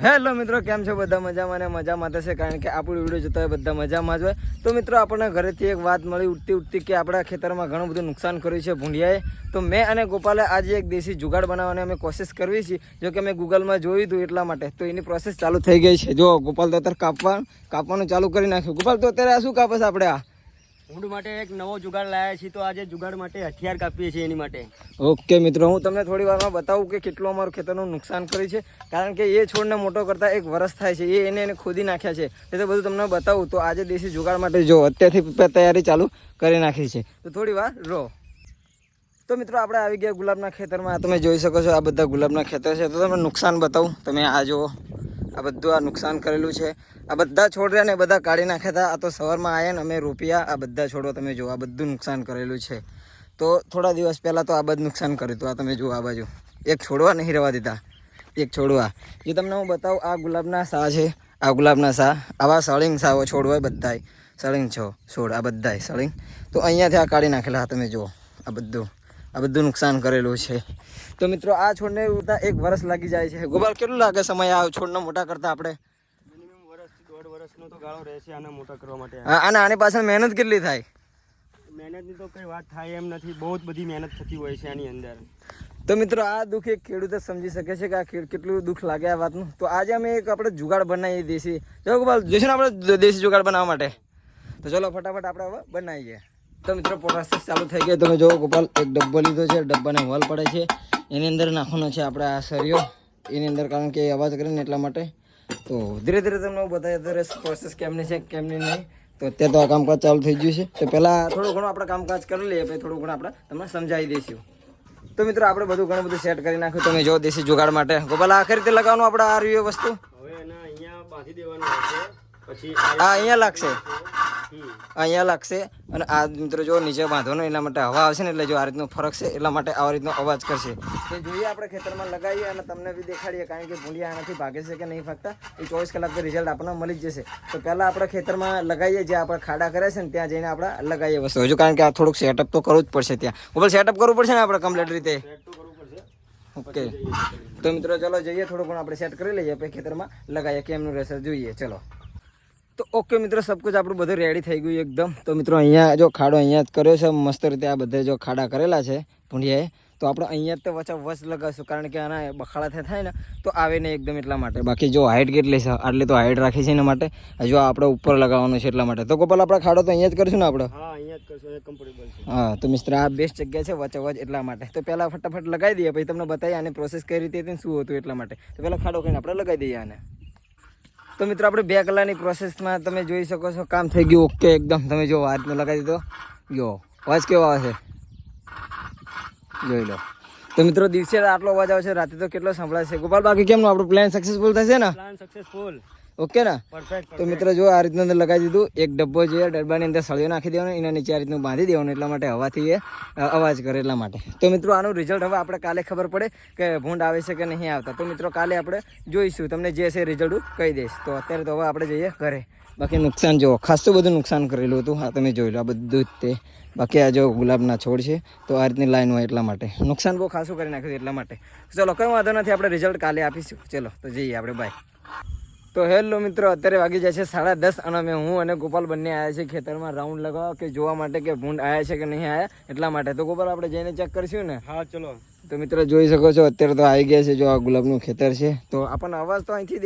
Hello મિત્રો, કેમ છો બધા? મજામાં ને મજામાં થશે, કારણ કે આપણું વિડીયો જોતા હોય બધા મજામાં જ હોય. તો મિત્રો, આપણને ઘરેથી એક વાત મળી ઉઠતી કે આપણા ખેતરમાં ઘણું બધું નુકસાન કર્યું છે ભૂંડિયાએ. તો મેં અને ગોપાલે આજે એક દેશી જુગાડ બનાવવાની અમે કોશિશ કરવી છે. જો કે મેં ગૂગલમાં જોયું હતું એટલા માટે, તો એની પ્રોસેસ ચાલુ થઈ ગઈ છે. જો ગોપાલ તો અત્યારે કાપવાનું ચાલુ કરી નાખ્યું. ગોપાલ, તો અત્યારે આ શું કાપે છે આપણે? આ ઊંટ માટે એક નવો જુગાડ લાવ્યા છીએ. તો આજે જુગાડ માટે હથિયાર કાપીએ છીએ એની માટે. ઓકે મિત્રો, હું તમને થોડી વારમાં બતાવું કે કેટલું અમારું ખેતરનું નુકસાન કર્યું છે. કારણ કે એ છોડને મોટો કરતાં 1 વર્ષ થાય છે. એને ખોદી નાખ્યા છે. એ તો બધું તમને બતાવું. તો આજે દેશી જુગાડ માટે જો અત્યારથી તૈયારી ચાલુ કરી નાખી છે. તો થોડી વાર રહો. તો મિત્રો, આપણે આવી ગયા ગુલાબના ખેતરમાં. તમે જોઈ શકો છો, આ બધા ગુલાબના ખેતર છે. તો તમને નુકસાન બતાવું. તમે આ જુઓ, આ બધું આ નુકસાન કરેલું છે. આ બધા છોડ રહ્યા ને બધા કાઢી નાખ્યા હતા. આ તો સવારમાં આવ્યા ને અમે રોપ્યા. આ બધા છોડો તમે જુઓ, આ બધું નુકસાન કરેલું છે. તો થોડા દિવસ પહેલાં તો આ બધું નુકસાન કર્યું હતું. આ તમે જુઓ, આ બાજુ એક છોડવા નહીં રહેવા દીધા, એક છોડવા. જે તમને હું બતાવું, આ ગુલાબના સા છે. આ ગુલાબના સા, આવા સળિંગ સાવો છોડ હોય બધાય. સળિંગ છો છોડ, આ બધાય સળિંગ. તો અહીંયાથી આ કાઢી નાખેલા તમે જુઓ, આ બધું નુકસાન કરેલું છે. તો મિત્રો, આ છોડને ઉડતા 1 વર્ષ લાગી જાય છે. ગોપાલ, કેટલું લાગે સમય આ છોડને મોટા કરતા આપણે? મિનિમમ વર્ષથી 1.5 વર્ષનો તો ગાળો રહેશે આને મોટા કરવા માટે. અને આની પાછળ મહેનત કેટલી થાય? મહેનતની તો કઈ વાત થાય એમ નથી. બહુ જ બધી મહેનત થતી હોય છે આની અંદર. તો મિત્રો, આ દુઃખ એક ખેડૂત સમજી શકે છે કે આ કેટલું દુઃખ લાગે આ વાતનું. તો આજે અમે એક આપણે જુગાડ બનાવીએ દેશી. જો ગોપાલ, જોઈશું ને આપણે દેશી જુગાડ બનાવવા માટે. તો ચલો ફટાફટ આપણે હવે બનાવીએ. તો મિત્રો, પ્રોસેસ ચાલુ થઈ ગઈ. તમે જો ગોપાલ, એક ડબ્બો લીધો છે. ડબ્બાને હોલ પડે છે. એની અંદર નાખવાનો છે આપણે આ સરિયો એની અંદર, કારણ કે અવાજ કરે ને એટલા માટે. તો ધીરે ધીરે તમને હું બતાવી અત્યારે પ્રોસેસ કેમની છે કેમની નહીં. તો અત્યારે તો આ કામકાજ ચાલુ થઈ ગયું છે. તો પહેલાં થોડું ઘણું આપણે કામકાજ કરી લઈએ, પછી થોડું ઘણું આપણે તમને સમજાવી દઈશું. તો મિત્રો, આપણે ઘણું બધું સેટ કરી નાખ્યું. તમે જો દેશી જુગાડ માટે. ગોપાલ, આખી રીતે લગાવવાનું આપણે આ રહ્યું વસ્તુ. હવે એને અહીંયા બાંધી દેવાનું છે. પછી આ અહીંયા લાગશે, અહીંયા લાગશે. અને આ મિત્રો જો નીચે બાંધવાનું, એટલા માટે હવા આવશે ને, એટલે જો આ રીતનો ફરક છે એટલા માટે આવા રીતનો અવાજ કરશે. તો જોઈએ આપણે ખેતરમાં લગાવીએ અને તમને બી દેખાડીએ, કારણ કે ભૂંડિયા આનાથી ભાગે છે કે નહીં ભાગતા. એ 24 કલાક રિઝલ્ટ આપણને મળી જ જશે. તો પહેલાં આપણે ખેતરમાં લગાવીએ, જે આપણે ખાડા કરે છે ને ત્યાં જઈને આપણે લગાવીએ વસ્તુ. હજુ કારણ કે આ થોડુંક સેટઅપ તો કરવું જ પડશે. ત્યાં ઉપર સેટઅપ કરવું પડશે ને આપણે કમ્પ્લીટ રીતે. ઓકે, તો મિત્રો ચલો જઈએ, થોડું ઘણું આપણે સેટ કરી લઈએ, પછી ખેતરમાં લગાવીએ કેમનું રહેશે જોઈએ. ચલો. તો ઓકે મિત્રો, સબ કુછ આપણું બધું રેડી થઈ ગયું એકદમ. તો મિત્રો, અહીંયા જો ખાડો અહીંયા જ કર્યો છે મસ્ત રીતે. આ બધા જો ખાડા કરેલા છે ભૂંડિયાએ, તો આપણે અહીંયા જ તો વચ લગાવશું, કારણ કે આના બખાડા થાય ને તો આવે નહીં એકદમ, એટલા માટે. બાકી જો હાઇટ કેટલી છે, આટલી તો હાઇટ રાખી છે એના માટે. જો આપણે ઉપર લગાવવાનું છે એટલા માટે. તો ગોપાલ, આપણે ખાડો તો અહીંયા જ કરીશું ને આપણે? હા, અહીંયા જ કરશું, કમ્ફર્ટેબલ છે. હા, તો મિત્ર, આ બેસ્ટ જગ્યા છે વચ એટલા માટે. તો પહેલાં ફટાફટ લગાવી દઈએ, પછી તમને બતાવીએ આની પ્રોસેસ કઈ રીતે હતી, શું હતું એટલા માટે. તો પહેલાં ખાડો કરીને આપણે લગાવી દઈએ આને. તો મિત્રો, આપણે 2 કલાકની પ્રોસેસમાં તમે જોઈ શકો છો કામ થઈ ગયું ઓકે એકદમ. તમે જો આ રીતનો લગાવી દીધો. જો અવાજ કેવો આવે છે જોઈ લો. તો મિત્રો, દિવસે આટલો અવાજ આવે છે, રાતે તો કેટલો સંભળાય છે. ગોપાલ, બાકી કેમનું આપણું પ્લાન સક્સેસફુલ થશે ને? પ્લાન સક્સેસફુલ, ઓકે ને? પરફેક્ટ. તો મિત્રો જો આ રીતનું અંદર લગાવી દીધું. એક ડબ્બો છે, ડબ્બાની અંદર સળિયો નાખી દેવાનો, એના નીચે આ રીતનું બાંધી દેવાનું, એટલા માટે હવાથી એ અવાજ કરે એટલા માટે. તો મિત્રો, આનું રિઝલ્ટ હવે આપણે કાલે ખબર પડે કે ભૂંડ આવે છે કે નહીં આવતા. તો મિત્રો, કાલે આપણે જોઈશું, તમને જે છે રિઝલ્ટ કહી દઈશ. તો અત્યારે તો હવે આપણે જઈએ ઘરે. બાકી નુકસાન જો ખાસું બધું નુકસાન કરેલું હતું. હા, તમે જોઈ લો, આ બધું જ તે. બાકી આ જો ગુલાબના છોડ છે, તો આ રીતની લાઈન હોય એટલા માટે નુકસાન બહુ ખાસું કરી નાખ્યું એટલા માટે. ચલો, કંઈ વાંધો નથી, આપણે રિઝલ્ટ કાલે આપીશું. ચલો, તો જઈએ આપણે, બાય. તો હેલો મિત્રો, અત્યારે વાગી જાય છે 10:30 અને હું અને ગોપાલ બંને આવ્યા છે ખેતરમાં રાઉન્ડ લગાવવા, કે જોવા માટે કે ભૂંડ આવ્યા છે કે નહીં આવ્યા એટલા માટે. તો ગોપાલ, આપણે જઈને ચેક કરીશું ને? હા, ચલો. તો મિત્રો, જોઈ શકો છો અત્યારે તો આવી ગયા છે. જો આ ગુલાબનું ખેતર છે, તો આપણને અવાજ તો અહીંથી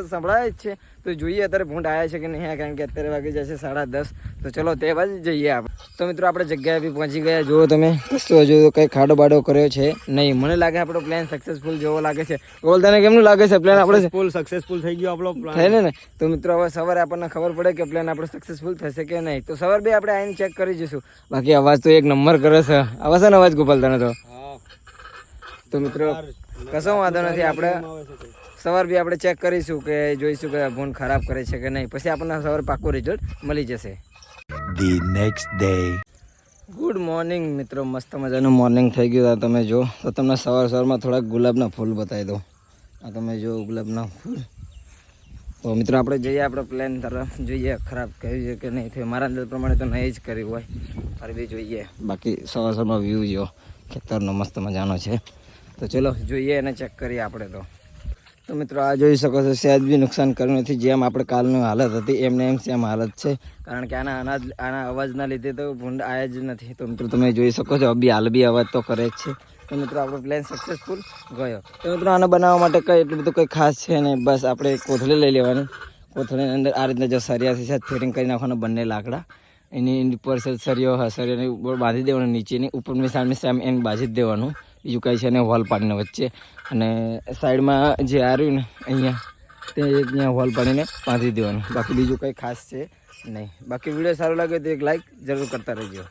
સંભળાય જ છે. તો જોઈએ અત્યારે ભૂંડ આવ્યા છે કે નહીં આવ્યા, કારણ કે અત્યારે વાગી જાય છે 10:30. તો ચલો તે બાજુ જઈએ આપણે. તો મિત્રો, આપણે જગ્યાએ બી પહોંચી ગયા. જુઓ તમે, કશું હજુ કંઈ ખાડો બાડો કર્યો છે નહીં. મને લાગે આપણો પ્લાન સક્સેસફુલ જેવો લાગે છે. ગોપાલ, તને કેમનું લાગે છે પ્લાન આપણે સક્સેસફુલ થઈ ગયો આપણો પ્લાન? થાય ને? તો મિત્રો, હવે સવારે આપણને ખબર પડે કે પ્લાન આપણો સક્સેસફુલ થશે કે નહીં. તો સવારે બી આપણે આવીને ચેક કરી જઈશું. બાકી અવાજ તો એક નંબર કરે છે. આવે છે ને અવાજ ગોપાલ તને? તો મિત્રો, કશો વાંધો નથી. આપણે સવાર બી આપણે ચેક કરીશું, કે જોઈશું કે ભૂંડ ખરાબ કરે છે કે નહીં. પછી આપણને સવારે પાક્કું રિઝલ્ટ મળી જશે. The next day. Good morning મિત્રો, મસ્ત મજાનું મોર્નિંગ થઈ ગયું. તમે જો, તો તમને સવારમાં થોડાક ગુલાબના ફૂલ બતાવી દો. આ તમે જો ગુલાબના ફૂલ. તો મિત્રો, આપણે જઈએ આપણે પ્લાન તરફ. જોઈએ ખરાબ કહ્યું છે કે નહીં થયું. મારા અંદાજ પ્રમાણે તો નહીં જ કર્યું હોય, ફરી બી જોઈએ. બાકી સવારમાં વ્યૂ જો ખેતરનો મસ્ત મજાનો છે. તો ચલો જોઈએ અને ચેક કરીએ આપણે. તો તો મિત્રો આ જોઈ શકો છો સહેજ બી નુકસાન કર્યું નથી. જેમ આપણે કાલની હાલત હતી એમને એમ સેમ હાલત છે. કારણ કે આના અવાજના લીધે તો ભૂંડ આવ્યા જ નથી. તો મિત્રો તમે જોઈ શકો છો હાલ બી અવાજ તો કરે જ છે. તો મિત્રો આપણો પ્લાન સક્સેસફુલ ગયો. તો મિત્રો આને બનાવવા માટે કંઈ એટલું બધું કંઈ ખાસ છે ને, બસ આપણે કોથળી લઈ લેવાની. કોથળીની અંદર આ રીતના જો સરિયાથી સાથે ફિટિંગ કરી નાખવાના બંને લાકડા. એની ઉપર સરિયાની ઉપર બાંધી દેવાનું, નીચેની ઉપરની સામે સામે એને બાંધી જ દેવાનું. બીજું કંઈ છે ને હોલ પાડીને વચ્ચે, અને સાઈડમાં જે આવ્યું ને અહીંયા તે ત્યાં હોલ પાડીને બાંધી દેવાનું. બાકી બીજું કંઈ ખાસ છે નહીં. બાકી વિડીયો સારો લાગે તો એક લાઈક જરૂર કરતા રહેજો.